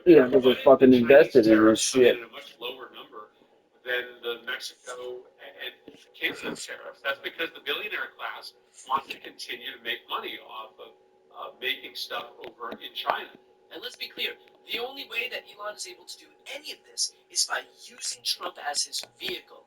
Yeah, because they're fucking invested in this shit. A much lower number than the Mexico and Canada tariff. That's because the billionaire class wants to continue to make money off of making stuff over in China. And let's be clear, the only way that Elon is able to do any of this is by using Trump as his vehicle.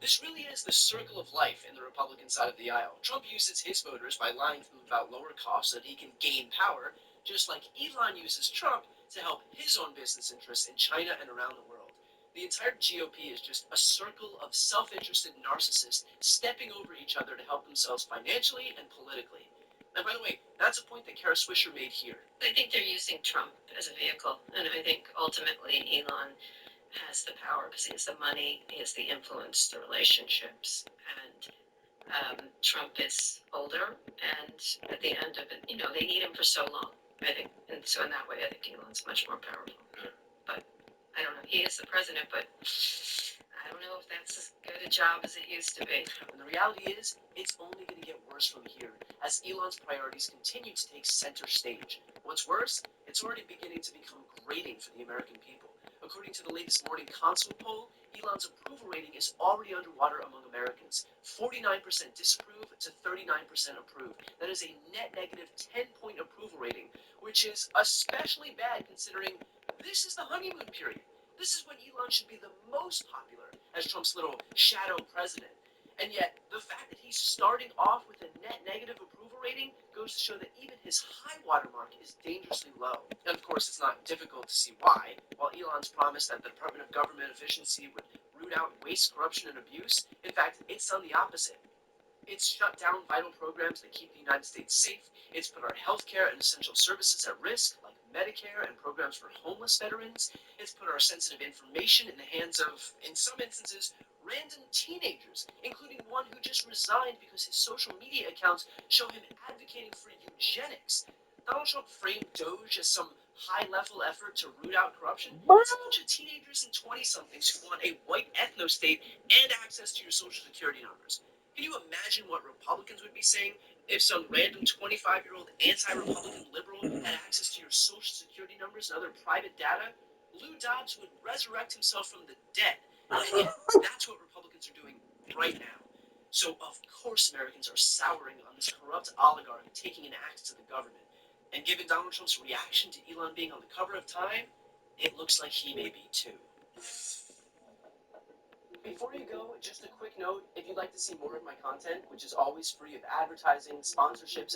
This really is the circle of life in the Republican side of the aisle. Trump uses his voters by lying to them about lower costs so that he can gain power, just like Elon uses Trump to help his own business interests in China and around the world. The entire GOP is just a circle of self-interested narcissists stepping over each other to help themselves financially and politically. And by the way, that's a point that Kara Swisher made here. I think they're using Trump as a vehicle, and I think ultimately Elon has the power because he has the money, he has the influence, the relationships, and Trump is older, and at the end of it, they need him for so long, I think, and so in that way, I think Elon's much more powerful. But I don't know. He is the president, but I don't know if that's as good a job as it used to be. And the reality is, it's only going to get worse from here as Elon's priorities continue to take center stage. What's worse, it's already beginning to become grating for the American people. According to the latest Morning Consult poll, Elon's approval rating is already underwater among Americans. 49% disapprove to 39% approve. That is a net negative 10-point approval rating, which is especially bad considering this is the honeymoon period. This is when Elon should be the most popular as Trump's little shadow president. And yet, the fact that he's starting off with a net negative approval rating goes to show that even his high watermark is dangerously low. And of course, it's not difficult to see why. While Elon's promised that the Department of Government Efficiency would root out waste, corruption, and abuse, in fact, it's done the opposite. It's shut down vital programs that keep the United States safe. It's put our healthcare and essential services at risk, like Medicare and programs for homeless veterans. It's put our sensitive information in the hands of, in some instances, random teenagers, including one who just resigned because his social media accounts show him advocating for eugenics. Donald Trump framed Doge as some high-level effort to root out corruption. It's a bunch of teenagers and 20-somethings who want a white ethno-state and access to your social security numbers. Can you imagine what Republicans would be saying if some random 25-year-old anti-Republican liberal had access to your social security numbers and other private data? Lou Dobbs would resurrect himself from the dead. And yet, that's what Republicans are doing right now. So, of course, Americans are souring on this corrupt oligarch taking an axe to the government. And given Donald Trump's reaction to Elon being on the cover of Time, it looks like he may be too. Before you go, just a quick note, if you'd like to see more of my content, which is always free of advertising, sponsorships,